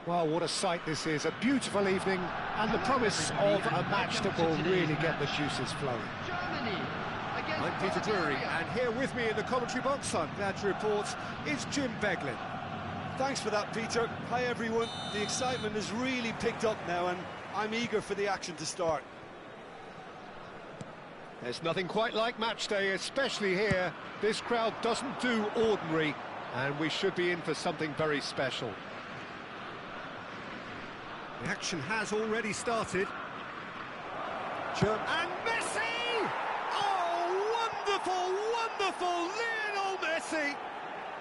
Well, what a sight this is. A beautiful evening and the promise of a match that will really get the juices flowing. I'm Peter Drury, and here with me in the commentary box, I'm glad to report, is Jim Beglin. Thanks for that, Peter. Hi, everyone. The excitement has really picked up now, and I'm eager for the action to start. There's nothing quite like match day, especially here. This crowd doesn't do ordinary, and we should be in for something very special. The action has already started. And Messi! Oh, wonderful, wonderful Lionel Messi!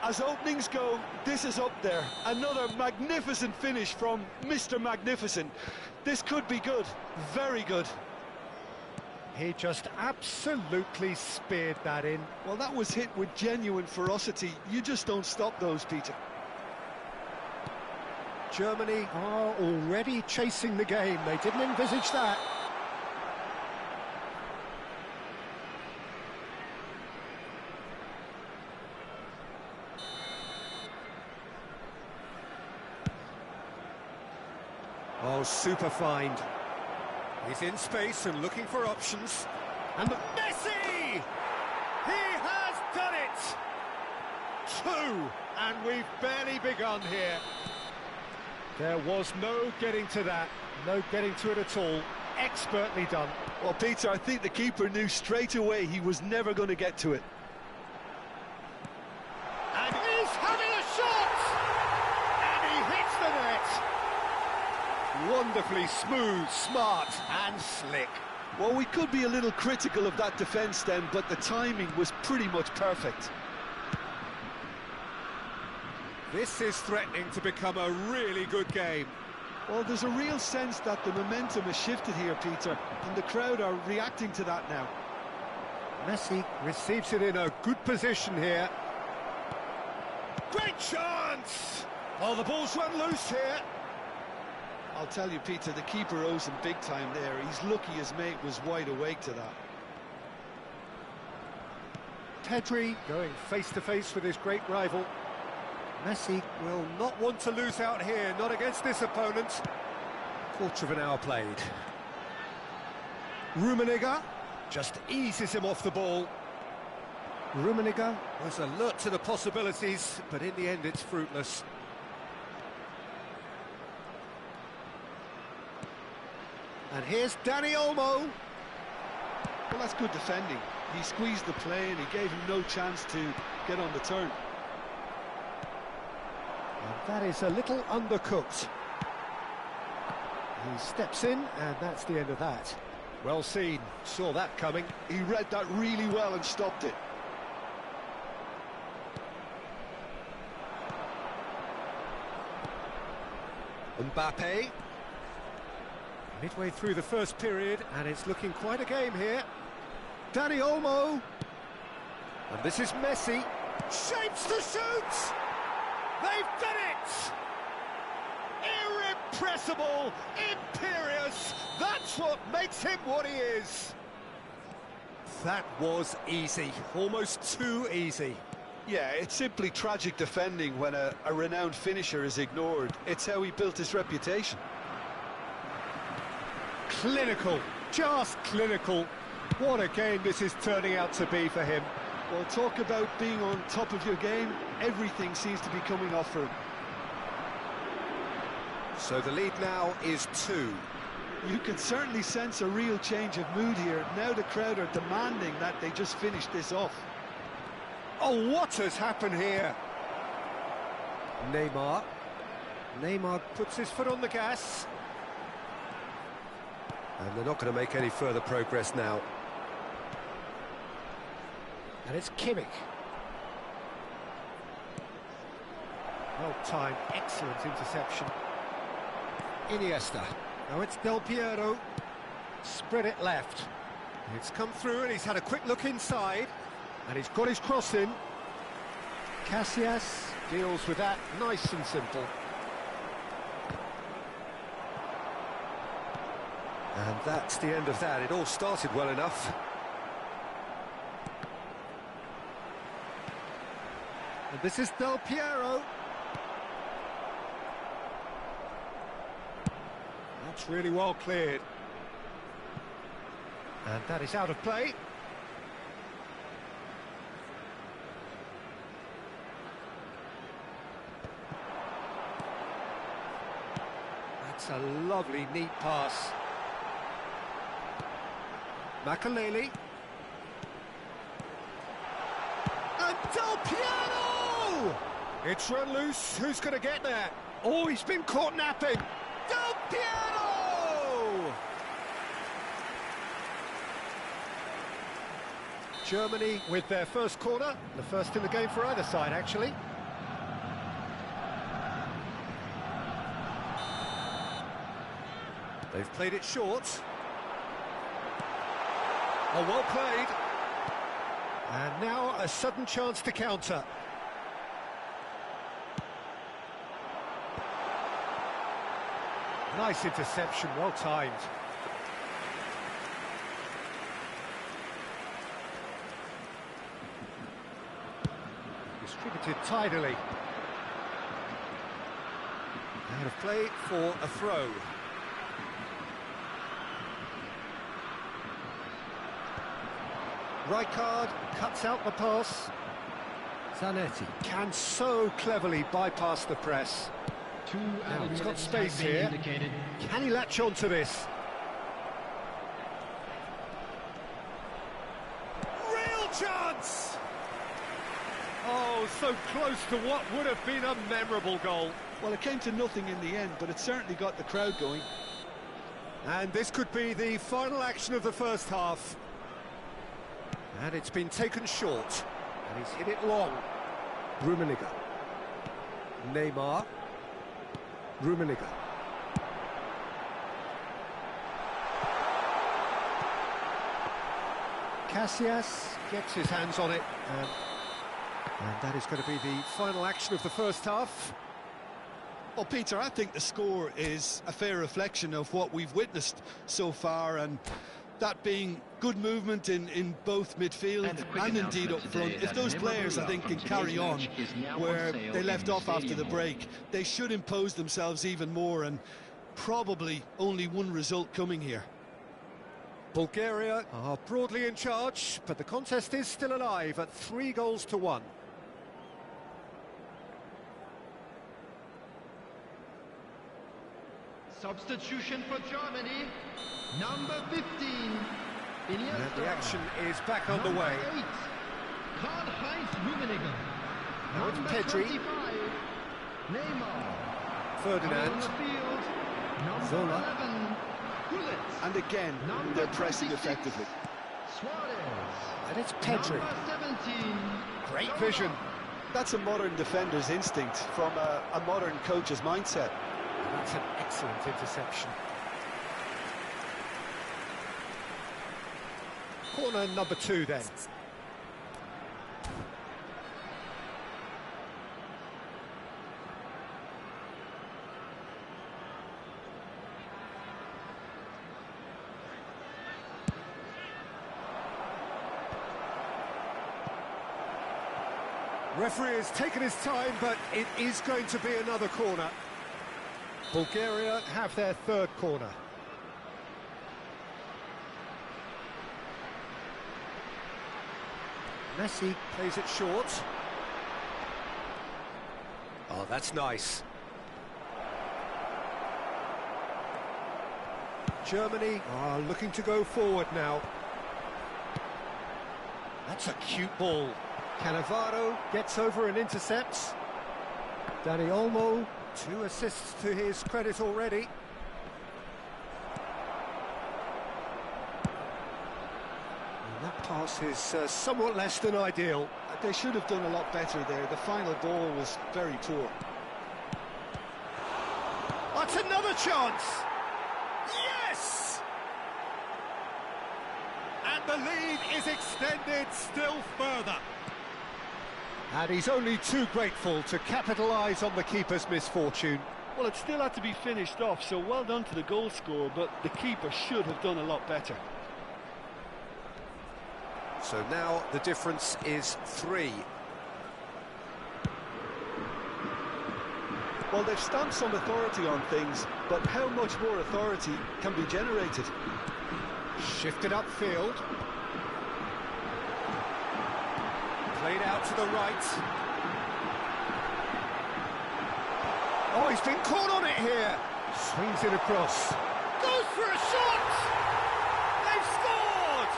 As openings go, this is up there. Another magnificent finish from Mr. Magnificent. This could be good, very good. He just absolutely speared that in. Well, that was hit with genuine ferocity. You just don't stop those, Peter. Germany are already chasing the game. They didn't envisage that. Oh, super find. He's in space and looking for options. And Messi! He has done it! 2, and we've barely begun here. There was no getting to that, no getting to it at all. Expertly done. Well, Peter, I think the keeper knew straight away he was never going to get to it. And he's having a shot! And he hits the net! Wonderfully smooth, smart and slick. Well, we could be a little critical of that defence then, but the timing was pretty much perfect. This is threatening to become a really good game. Well, there's a real sense that the momentum has shifted here, Peter, and the crowd are reacting to that now. Messi receives it in a good position here. Great chance! Oh, the ball's run loose here. I'll tell you, Peter, the keeper owes him big time there. He's lucky his mate was wide awake to that. Pedri going face-to-face with his great rival. Messi will not want to lose out here, not against this opponent. Quarter of an hour played. Rummenigge just eases him off the ball. Rummenigge was alert to the possibilities, but in the end it's fruitless. And here's Dani Olmo. Well, that's good defending. He squeezed the play and he gave him no chance to get on the turn. And that is a little undercooked. He steps in, and that's the end of that. Well seen, saw that coming. He read that really well and stopped it. Mbappe. Midway through the first period, and it's looking quite a game here. Dani Olmo. And this is Messi. Shapes to shoot! They've done it! Irrepressible, imperious, that's what makes him what he is. That was easy, almost too easy. Yeah, it's simply tragic defending when a renowned finisher is ignored. It's how he built his reputation. Clinical, just clinical. What a game this is turning out to be for him. Well, talk about being on top of your game. Everything seems to be coming off for him. So the lead now is 2. You can certainly sense a real change of mood here. Now the crowd are demanding that they just finish this off. Oh, what has happened here? Neymar. Neymar puts his foot on the gas. And they're not going to make any further progress now. And it's Kimmich. Well timed, excellent interception. Iniesta. Now it's Del Piero. Spread it left. It's come through and he's had a quick look inside. And he's got his cross in. Casillas deals with that nice and simple. And that's the end of that. It all started well enough. And this is Del Piero. That's really well cleared. And that is out of play. That's a lovely, neat pass. Makaleli. And Del Piero! It's run loose. Who's going to get there? Oh, he's been caught napping. Del Piero! Germany with their first corner, the first in the game for either side, actually. They've played it short. Oh, well played. And now a sudden chance to counter. Nice interception, well timed. Distributed tidily. Out of play for a throw. Rijkaard cuts out the pass. Zanetti can so cleverly bypass the press. Now he's got space here. Can he latch on to this? Real chance! Oh, so close to what would have been a memorable goal. Well, it came to nothing in the end, but it certainly got the crowd going. And this could be the final action of the first half. And it's been taken short. And he's hit it long. Rummenigge. Neymar. Rummenigge. Casillas gets his hands on it, and that is going to be the final action of the first half. Well, Peter, I think the score is a fair reflection of what we've witnessed so far, and that being good movement in both midfield and indeed up front. If those players, I think, can carry on where they left off after the break, they should impose themselves even more, and probably only one result coming here. Bulgaria are broadly in charge, but the contest is still alive at 3-1. Substitution for Germany, number 15. And the action is back underway. 8, Karl-Heinz Rummenigge. Now it's Number Pedri. 25, Neymar. Ferdinand. On the field, number Zola. 11, Gullit. And again, they're pressing 26, effectively. Suarez. And it's Pedri. Number 17, Great Zola. vision. That's a modern defender's instinct from a modern coach's mindset. That's an excellent interception. Corner number 2 then. Referee has taken his time, but it is going to be another corner. Bulgaria have their third corner. Messi plays it short. Oh, that's nice. Germany are looking to go forward now. That's a cute ball. Cannavaro gets over and intercepts. Dani Olmo, 2 assists to his credit already. And that pass is somewhat less than ideal. They should have done a lot better there. The final ball was very poor. That's another chance! Yes! And the lead is extended still further. And he's only too grateful to capitalise on the keeper's misfortune. Well, it still had to be finished off, so well done to the goal scorer, but the keeper should have done a lot better. So now the difference is 3. Well, they've stamped some authority on things, but how much more authority can be generated? Shifted upfield. Played out to the right. Oh, he's been caught on it here. Swings it across. Goes for a shot! They've scored!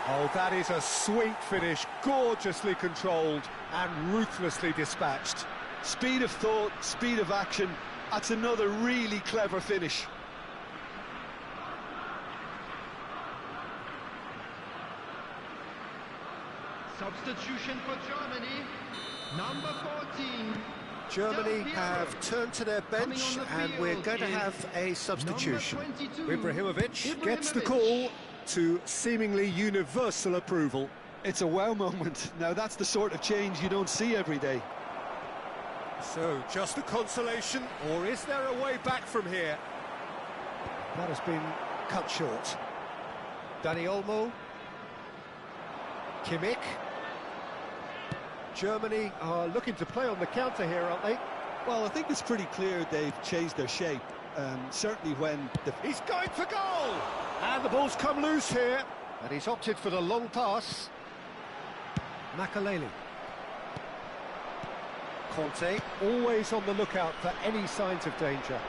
Oh, that is a sweet finish, gorgeously controlled and ruthlessly dispatched. Speed of thought, speed of action. That's another really clever finish. Substitution for Germany. Number 14. Germany Del Piero. have turned to their bench, Coming on the and we're field going to is have a substitution. number 22, Ibrahimovic gets the Ibrahimovic. call to seemingly universal approval. It's a wow moment. Now, that's the sort of change you don't see every day. So, just a consolation, or is there a way back from here? That has been cut short. Dani Olmo. Kimmich. Germany are looking to play on the counter here, aren't they? Well, I think it's pretty clear they've changed their shape. Certainly when He's going for goal! And the ball's come loose here. And he's opted for the long pass. Makaleli. Conte, always on the lookout for any signs of danger.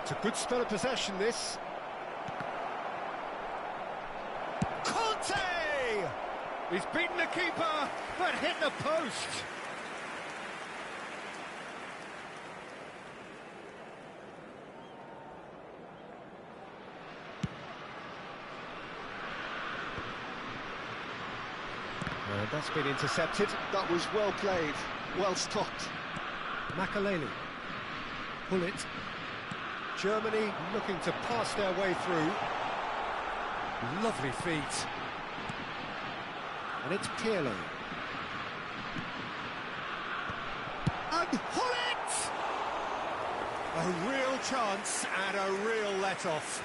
It's a good spell of possession, this. Conte! He's beaten the keeper, but hit the post. That's been intercepted. that was well played, well stopped. Makaleli. Pull it. Germany looking to pass their way through. Lovely feet. And it's Pirlo. And pull it! A real chance and a real let-off.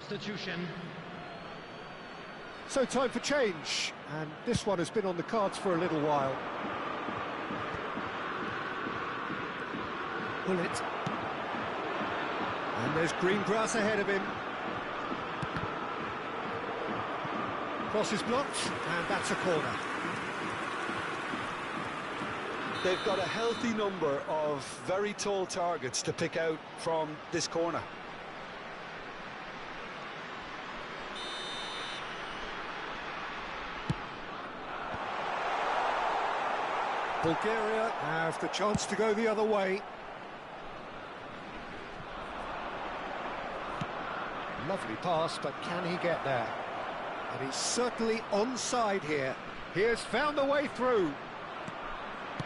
Substitution. So time for change, and this one has been on the cards for a little while. Pull it. And there's green grass ahead of him. Cross is blocked, and that's a corner. They've got a healthy number of very tall targets to pick out from this corner. Bulgaria have the chance to go the other way. Lovely pass, but can he get there? And he's certainly onside here. He has found the way through.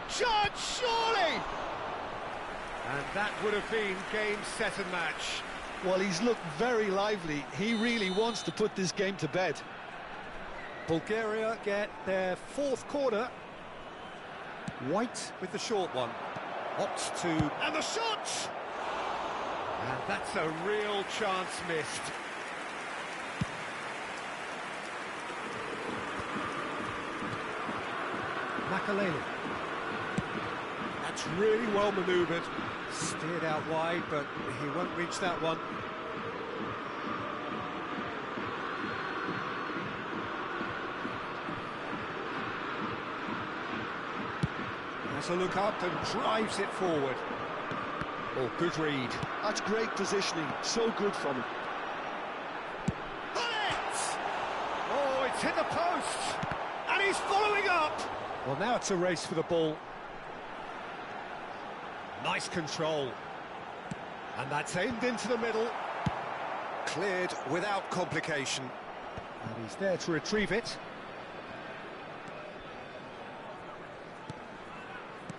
Judge, surely! And that would have been game, set and match. Well, he's looked very lively. He really wants to put this game to bed. Bulgaria get their fourth corner. White with the short one. Opts to... And the shot! And that's a real chance missed. Makaleli. That's really well manoeuvred. Steered out wide, but he won't reach that one. Has a look up and drives it forward. Oh, good read. That's great positioning, so good from him. Got it! Oh, it's hit the post! And he's following up! Well, now it's a race for the ball. Nice control. And that's aimed into the middle. Cleared without complication. And he's there to retrieve it.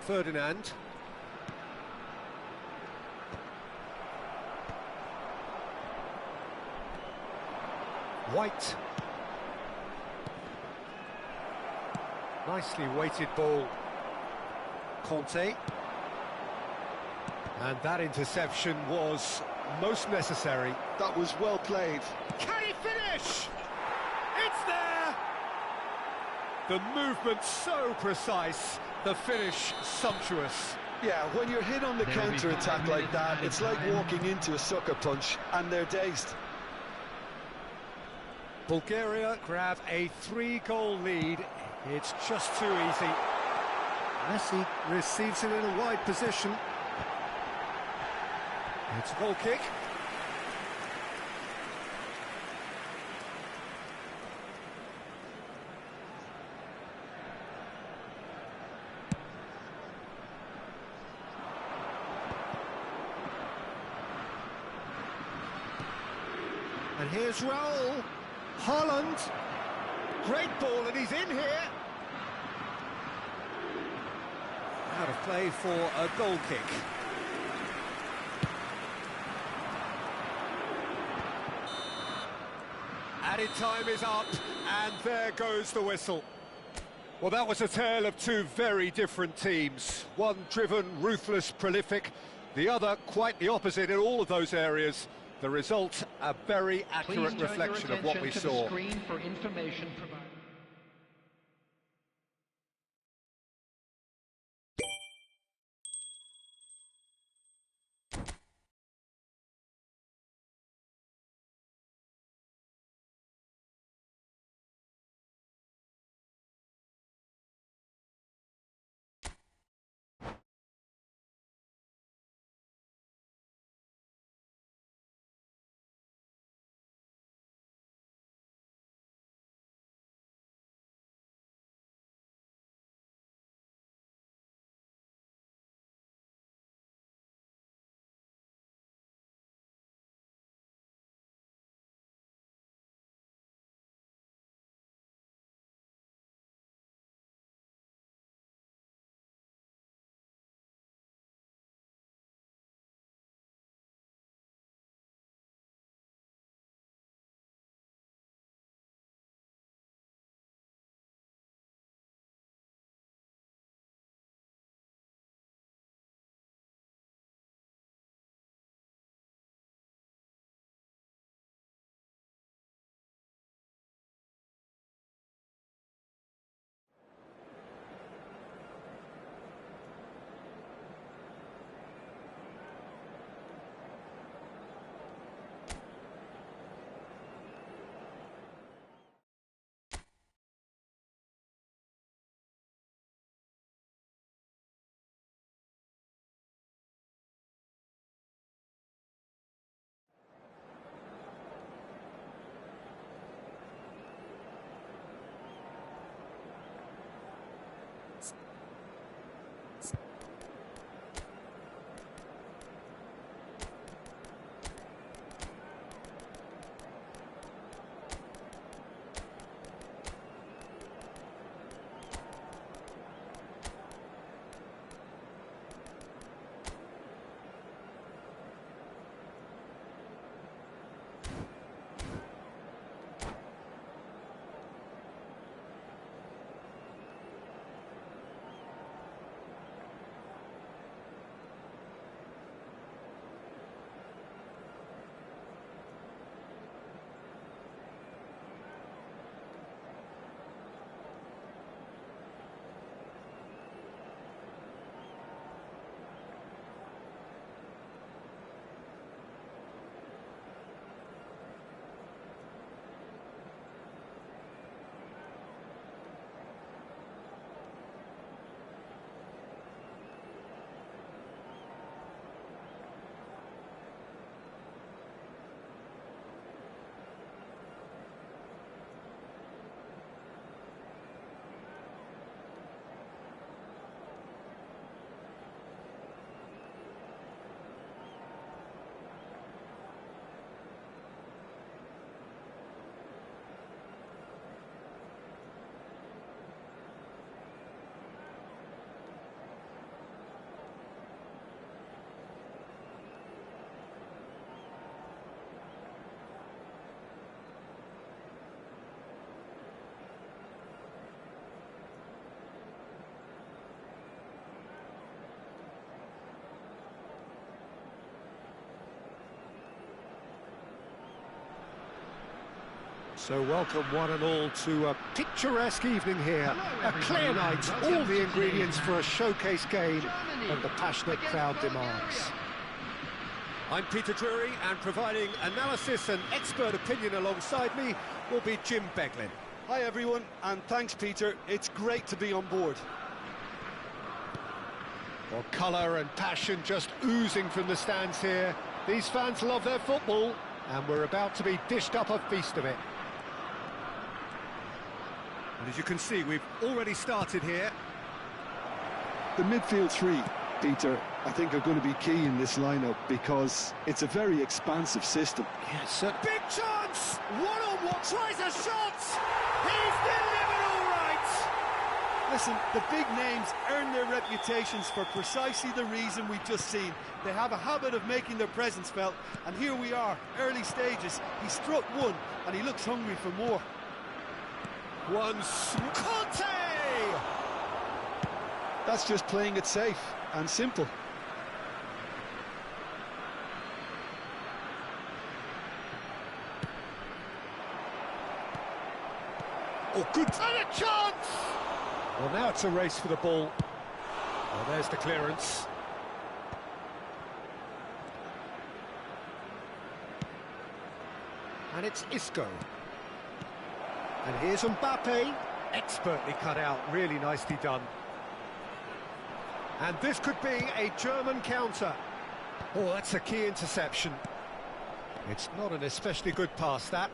Ferdinand. White. Nicely weighted ball. Conte. And that interception was most necessary. That was well played. Can he finish? It's there! The movement so precise, the finish sumptuous. Yeah, when you're hit on the counter-attack like that, it's like walking into a sucker punch, and they're dazed. Bulgaria grab a 3-goal lead. It's just too easy. Messi receives it in a wide position. It's a goal kick. And here's Raul. Haaland. Great ball, and he's in here. Out of play for a goal kick. Added time is up, and there goes the whistle. Well, that was a tale of two very different teams. One driven, ruthless, prolific. The other quite the opposite in all of those areas. The result, a very accurate reflection of what we saw. Please turn your attention to the screen for information provided. So welcome one and all to a picturesque evening here. A clear night, all the ingredients for a showcase game, and the passionate crowd demands. I'm Peter Drury, and providing analysis and expert opinion alongside me will be Jim Beglin. Hi everyone, and thanks Peter, it's great to be on board. Well, colour and passion just oozing from the stands here. These fans love their football, and we're about to be dished up a feast of it. And as you can see, we've already started here. The midfield three, Peter, I think are going to be key in this lineup because it's a very expansive system. Yes, Big chance! One-on-one, tries a shot! He's delivered all right! Listen, the big names earn their reputations for precisely the reason we've just seen. They have a habit of making their presence felt, and here we are, early stages. He struck one, and he looks hungry for more. Conte! That's just playing it safe and simple. Oh, good. And a chance! Well, now it's a race for the ball. Well, there's the clearance. And it's Isco. And here's Mbappe. Expertly cut out, really nicely done. And this could be a German counter. Oh, that's a key interception. It's not an especially good pass, that.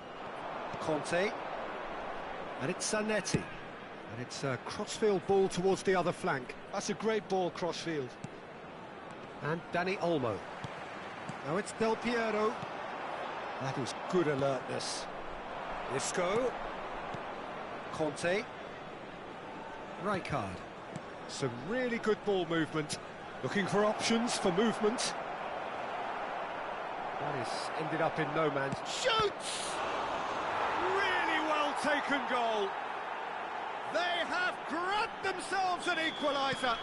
Conte. And it's Zanetti. And it's a crossfield ball towards the other flank. That's a great ball crossfield. And Dani Olmo. Now it's Del Piero. That is good alertness. Isco. Conte. Rijkaard. Some really good ball movement. Looking for options for movement. That is ended up in no man's... Shoots! Really well taken goal. They have grabbed themselves an equaliser.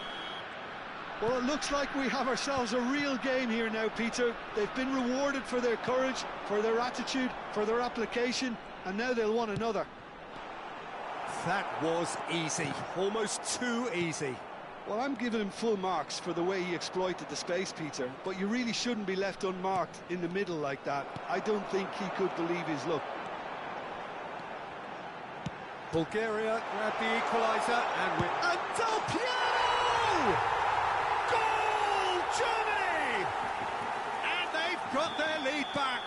Well, it looks like we have ourselves a real game here now, Peter. They've been rewarded for their courage, for their attitude, for their application, and now they'll want another. That was easy, almost too easy. Well, I'm giving him full marks for the way he exploited the space, Peter, but you really shouldn't be left unmarked in the middle like that. I don't think he could believe his luck. Bulgaria grabbed the equaliser, and with... And Del Piero! Goal, Germany! And they've got their lead back.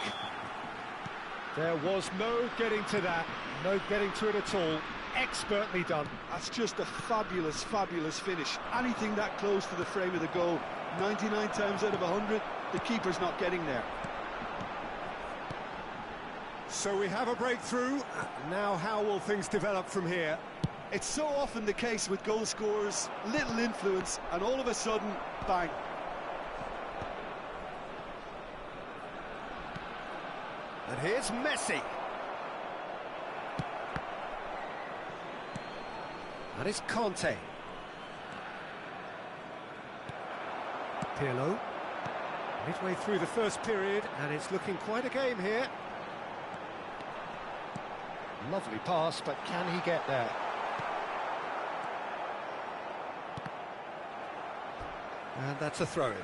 There was no getting to that, no getting to it at all. Expertly done. That's just a fabulous, fabulous finish. Anything that close to the frame of the goal, 99 times out of 100, the keeper's not getting there. So we have a breakthrough. Now how will things develop from here? It's so often the case with goal scorers, little influence, and all of a sudden, bang. And here's Messi. And it's Conte. Pirlo. Midway through the first period, and it's looking quite a game here. Lovely pass, but can he get there? And that's a throw-in.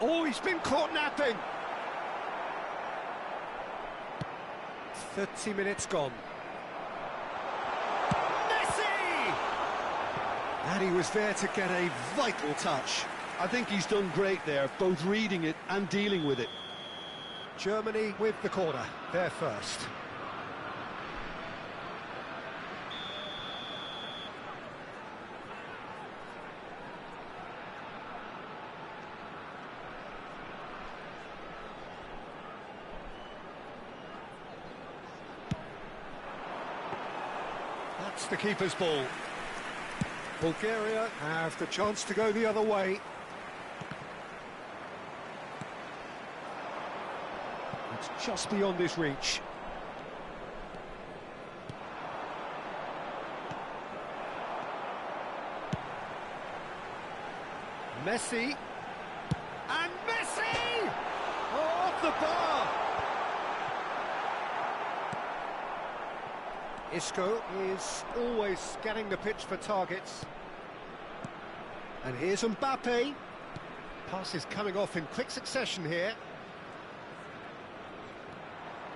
Oh, he's been caught napping! 30 minutes gone. Messi! And he was there to get a vital touch. I think he's done great there, both reading it and dealing with it. Germany with the corner, they're first. That's the keeper's ball. Bulgaria have the chance to go the other way. It's just beyond his reach. Messi. And Messi! Oh, off the bar! Isco is always scanning the pitch for targets. And here's Mbappe. Passes coming off in quick succession here.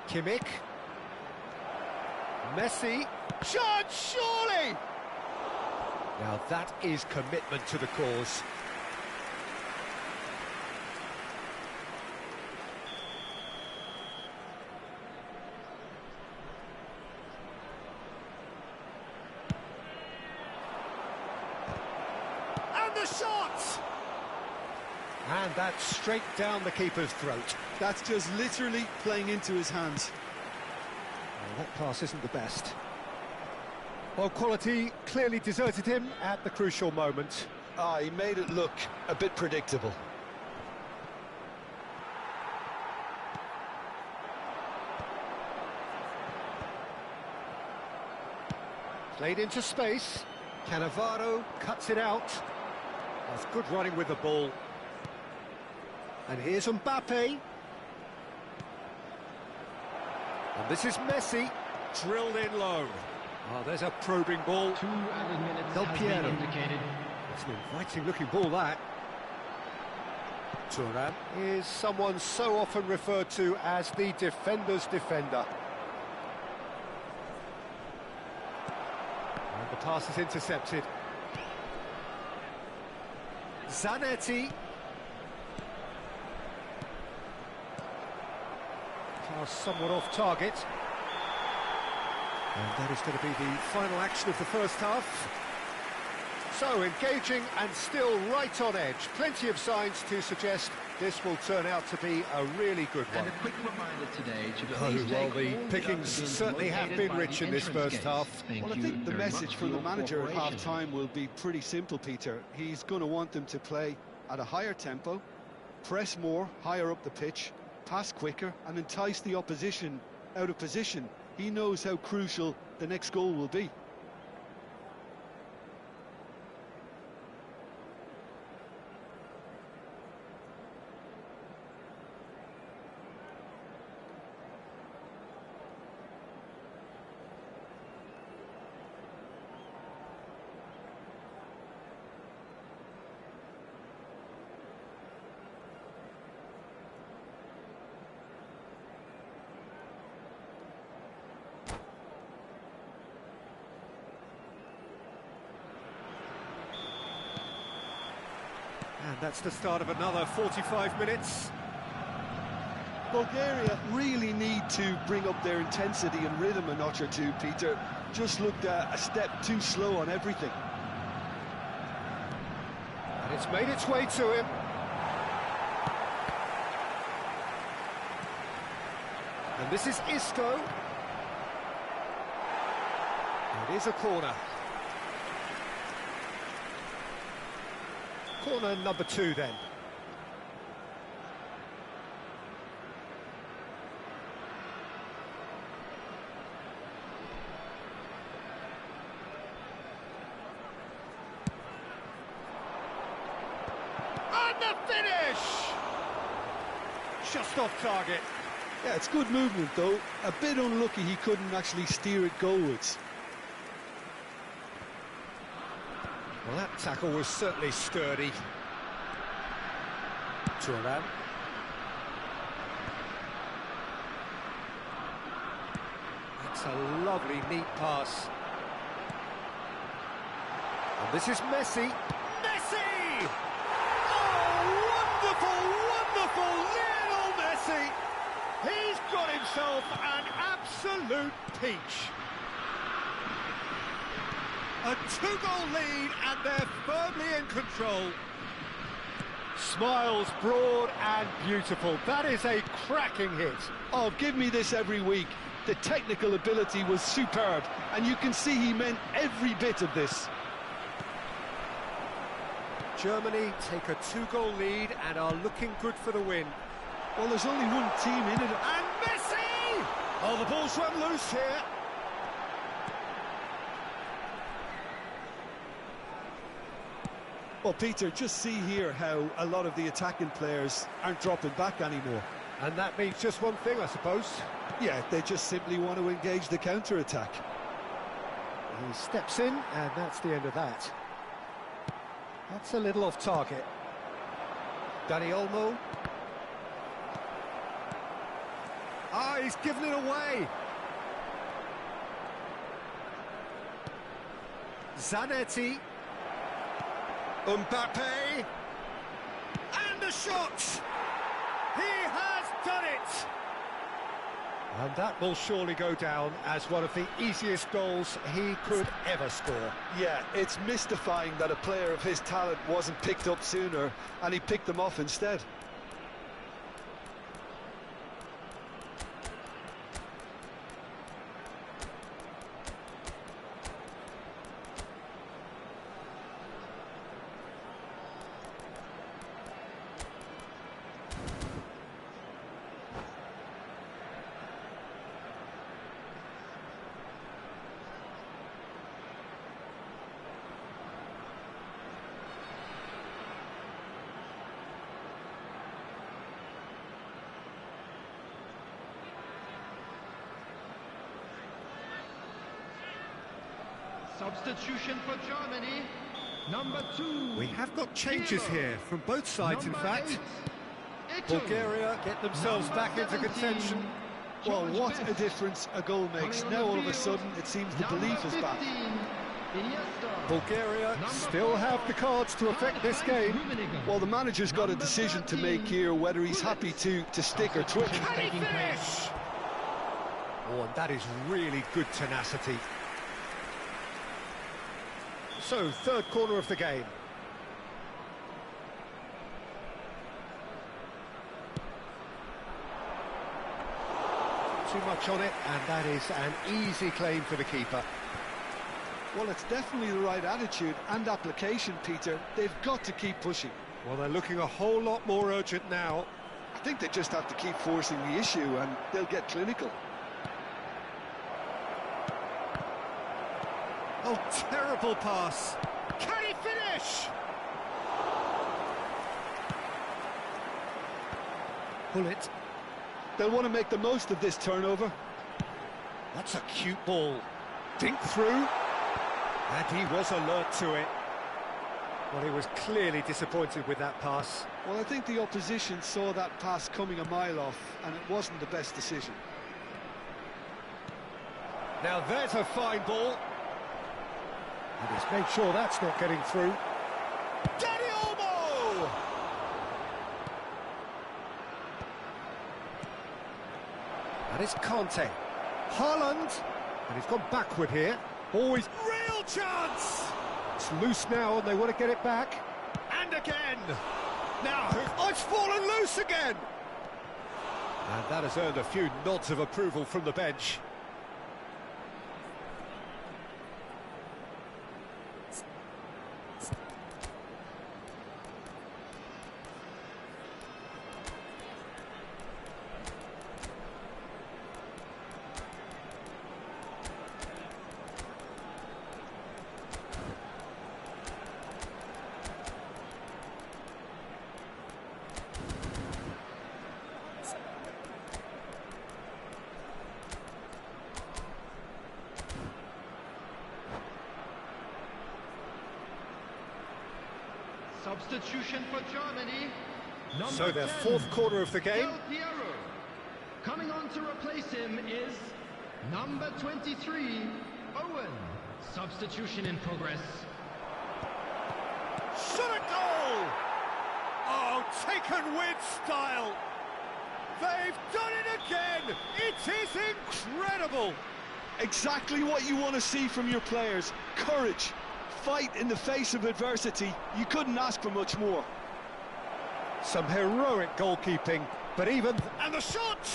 Kimmich. Messi. Shot, surely! Now that is commitment to the cause. And the shot! And that's straight down the keeper's throat. That's just literally playing into his hands. Well, that pass isn't the best. Well, quality clearly deserted him at the crucial moment. He made it look a bit predictable. Played into space. Cannavaro cuts it out. That's good running with the ball. And here's Mbappe. And this is Messi. Drilled in low. Oh, there's a probing ball. 2 added minutes Del has Piero. been indicated. It's an inviting looking ball, that. Thuram is someone so often referred to as the defender's defender. And the pass is intercepted. Zanetti. Pass somewhat off target. And that is going to be the final action of the first half. So, engaging and still right on edge. Plenty of signs to suggest this will turn out to be a really good one. And a quick reminder today to Oh, please well, take the all pickings documents certainly have located been by rich the in this entrance first gates. half. Thank Well, I you think the very message much from for the your manager at cooperation. half-time will be pretty simple, Peter. He's going to want them to play at a higher tempo, press more, higher up the pitch, pass quicker, and entice the opposition out of position. He knows how crucial the next goal will be. And that's the start of another 45 minutes. Bulgaria really need to bring up their intensity and rhythm a notch or two, Peter. Just looked a step too slow on everything. And it's made its way to him. And this is Isco. It is a corner. Corner number 2 then. And the finish! Just off target. Yeah, it's good movement, though. A bit unlucky he couldn't actually steer it goalwards. Well, that tackle was certainly sturdy. Thuram. That's a lovely, neat pass. And this is Messi. Messi! Oh, wonderful, wonderful Lionel Messi! He's got himself an absolute peach. A 2-goal lead, and they're firmly in control. Smiles broad and beautiful. That is a cracking hit. Oh, give me this every week. The technical ability was superb, and you can see he meant every bit of this. Germany take a 2-goal lead and are looking good for the win. Well, there's only one team in it. And Messi! Oh, the ball's run loose here. Well, Peter, just see here how a lot of the attacking players aren't dropping back anymore. And that means just one thing, I suppose. Yeah, they just simply want to engage the counter-attack. He steps in, and that's the end of that. That's a little off target. Dani Olmo. Ah, he's given it away. Zanetti. Mbappe. And the shot! He has done it! And that will surely go down as one of the easiest goals he could ever score. Yeah, it's mystifying that a player of his talent wasn't picked up sooner, and he picked them off instead. Substitution for Germany, number 2. We have got changes here from both sides, in Number fact. 8, Italy. Bulgaria get themselves Number back into 17, contention. Well, George what a Best. difference a goal makes. Coming Now on all the of a field, sudden it seems the number belief is back. 15, Iniesta. Bulgaria Number still 4, have the cards to affect this game. Rummenigge. Well, the manager's got a Number decision to 13, make here, whether he's happy to stick or twitch. Substitution Can he taking place. finish? Oh, and that is really good tenacity. So, third corner of the game. Too much on it, and that is an easy claim for the keeper. Well, it's definitely the right attitude and application, Peter. They've got to keep pushing. Well, they're looking a whole lot more urgent now. I think they just have to keep forcing the issue and they'll get clinical. Oh, terrible pass. Can he finish? Pull it. They'll want to make the most of this turnover. That's a cute ball. Dink through. And he was alert to it. Well, he was clearly disappointed with that pass. Well, I think the opposition saw that pass coming a mile off, and it wasn't the best decision. Now there's a fine ball. And he's made sure that's not getting through. Dani Olmo! And it's Conte. Haaland. And he's gone backward here. Always Real chance! it's loose now and they want to get it back. And again! Now, oh, it's fallen loose again! And that has earned a few nods of approval from the bench. Substitution for Germany, number So their 10, fourth quarter of the game. Del Piero. Coming on to replace him is number 23, Owen. Substitution in progress. Shot a goal! Oh, taken with style! They've done it again! It is incredible! Exactly what you want to see from your players. Courage, fight in the face of adversity. You couldn't ask for much more. Some heroic goalkeeping, but even... And the shot!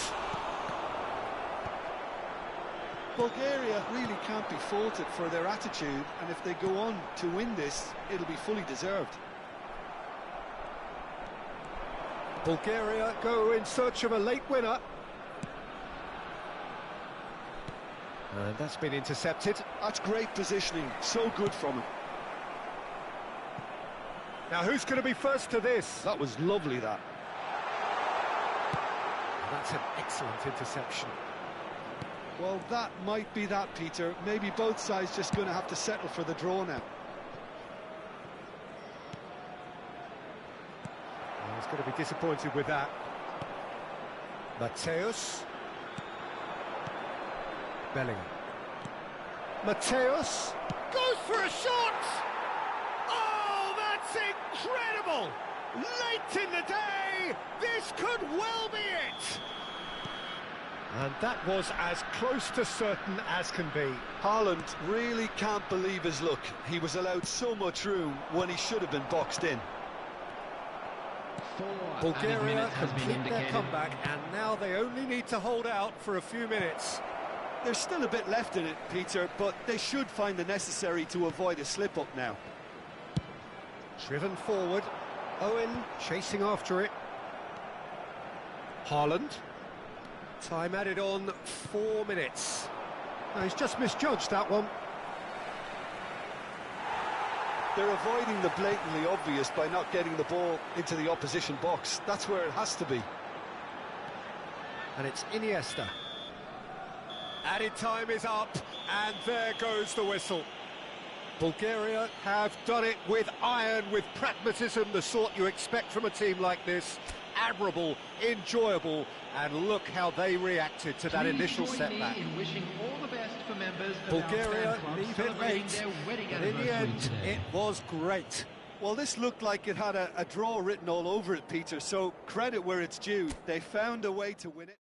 Bulgaria really can't be faulted for their attitude, and if they go on to win this, it'll be fully deserved. Bulgaria go in search of a late winner. And that's been intercepted. That's great positioning, so good from him. Now, who's going to be first to this? That was lovely, that. That's an excellent interception. Well, that might be that, Peter. Maybe both sides just going to have to settle for the draw now. He's going to be disappointed with that. Mateus. Bellingham. Mateus. Goes for a shot! Oh, that's incredible! Late in the day, this could well be it! And that was as close to certain as can be. Haaland really can't believe his luck. He was allowed so much room when he should have been boxed in. Bulgaria complete their comeback, and now they only need to hold out for a few minutes. There's still a bit left in it, Peter, but they should find the necessary to avoid a slip-up now. Driven forward. Owen chasing after it. Haaland. Time added on 4 minutes. Now, he's just misjudged that one. They're avoiding the blatantly obvious by not getting the ball into the opposition box. That's where it has to be. And it's Iniesta. Added time is up, and there goes the whistle. Bulgaria have done it with iron, with pragmatism, the sort you expect from a team like this. Admirable, enjoyable, and look how they reacted to that initial setback. In wishing all the best for members of Bulgaria our fan club leave it late, their wedding but in the anniversary end, today. it was great. Well, this looked like it had a draw written all over it, Peter, so credit where it's due. They found a way to win it.